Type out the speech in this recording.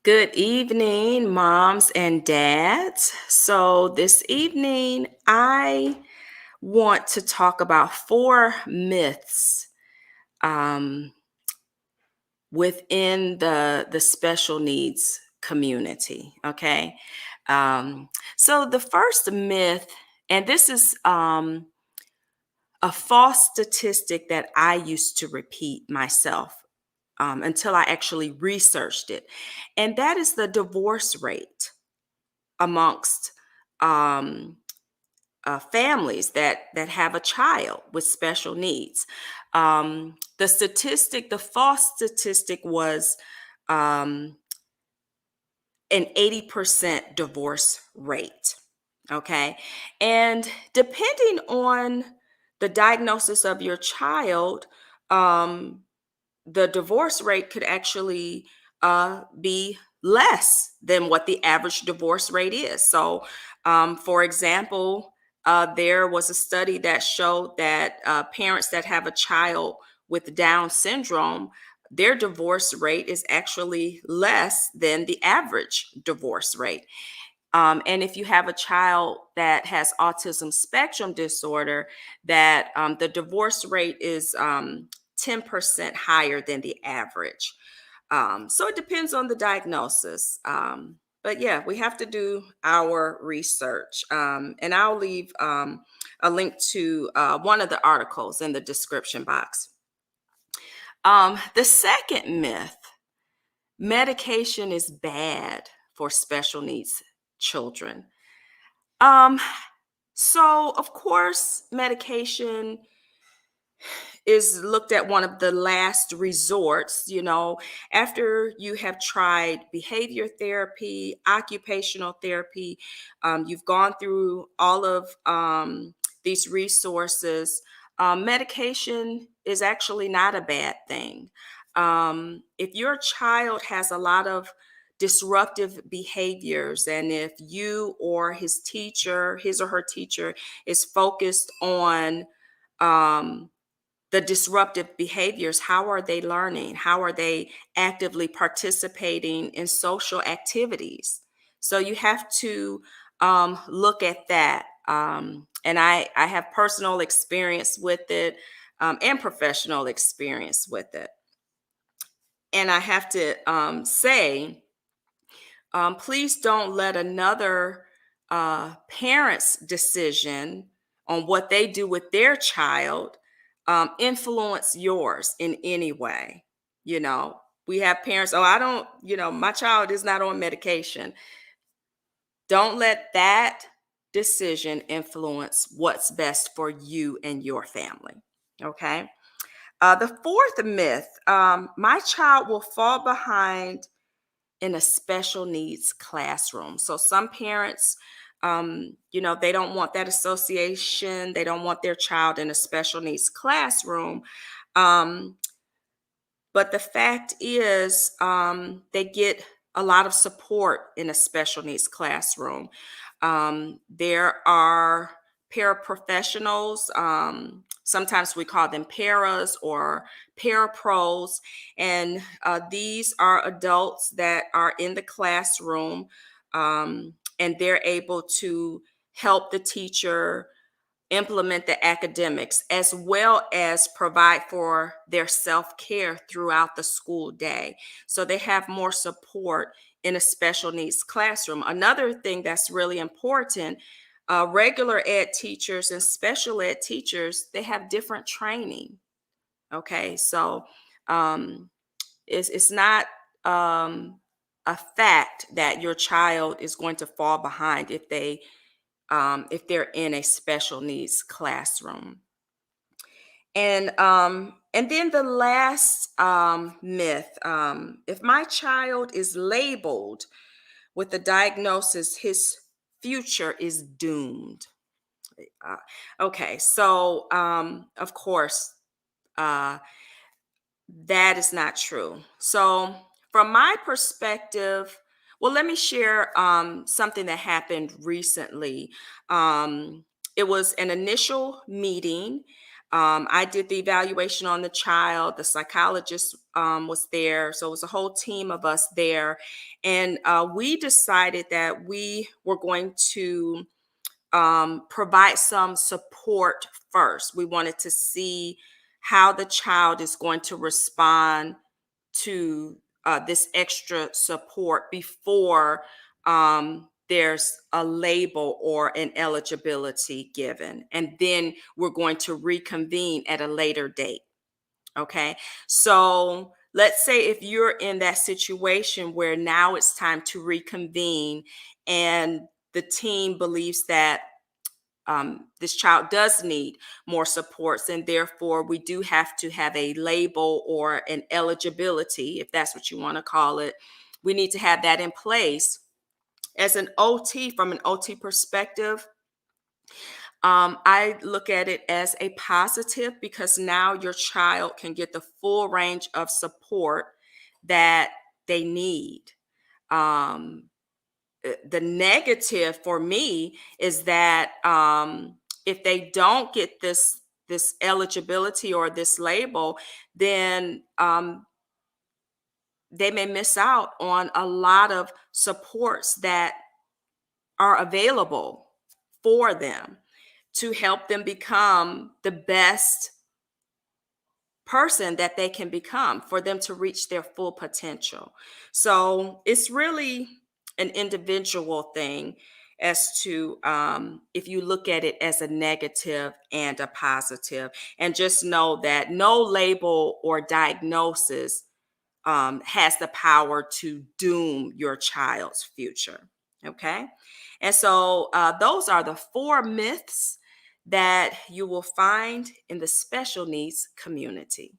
Good evening, moms and dads. So, this evening, I want to talk about four myths um, within the special needs community. Okay. So, the first myth, and this is a false statistic that I used to repeat myself until I actually researched it, and that is the divorce rate amongst um, families that have a child with special needs. The false statistic was um, an 80% divorce rate. Okay. And depending on the diagnosis of your child, um, the divorce rate could actually be less than what the average divorce rate is. So, for example, there was a study that showed that parents that have a child with Down syndrome, their divorce rate is actually less than the average divorce rate. And if you have a child that has autism spectrum disorder, that the divorce rate is 10% higher than the average. So it depends on the diagnosis. But yeah, we have to do our research. And I'll leave a link to one of the articles in the description box. The second myth: medication is bad for special needs children. Um, so of course, medication is looked at one of the last resorts, after you have tried behavior therapy, occupational therapy, you've gone through all of these resources. Medication is actually not a bad thing. If your child has a lot of disruptive behaviors, and if you or his or her teacher, is focused on um, the disruptive behaviors, how are they learning? How are they actively participating in social activities? So you have to look at that. And I have personal experience with it, and professional experience with it. And I have to say, please don't let another parent's decision on what they do with their child influence yours in any way. We have parents, oh, I don't, my child is not on medication. Don't let that decision influence what's best for you and your family. Okay. The fourth myth: my child will fall behind in a special needs classroom. So some parents, they don't want that association. They don't want their child in a special needs classroom. Um, but the fact is, they get a lot of support in a special needs classroom. There are paraprofessionals. Sometimes we call them paras or parapros. And these are adults that are in the classroom, and they're able to help the teacher implement the academics as well as provide for their self-care throughout the school day. So they have more support in a special needs classroom. Another thing that's really important: regular ed teachers and special ed teachers, they have different training. Okay, so um, it's not a fact that your child is going to fall behind if they're in a special needs classroom. And then the last myth: if my child is labeled with the diagnosis, his future is doomed. Uh, okay, so of course, uh, that is not true. So, from my perspective, well, let me share something that happened recently. It was an initial meeting. I did the evaluation on the child. The psychologist was there. So it was a whole team of us there. And we decided that we were going to provide some support first. We wanted to see how the child is going to respond to this extra support before there's a label or an eligibility given. And then we're going to reconvene at a later date. Okay. So let's say if you're in that situation where now it's time to reconvene and the team believes that this child does need more supports, and therefore we do have to have a label or an eligibility, if that's what you want to call it. We need to have that in place. As an OT, from an OT perspective, I look at it as a positive because now your child can get the full range of support that they need. Um, the negative for me is that if they don't get this eligibility or this label, then they may miss out on a lot of supports that are available for them to help them become the best person that they can become, for them to reach their full potential. So it's really an individual thing as to if you look at it as a negative and a positive. And just know that no label or diagnosis has the power to doom your child's future. Okay. And so those are the 4 myths that you will find in the special needs community.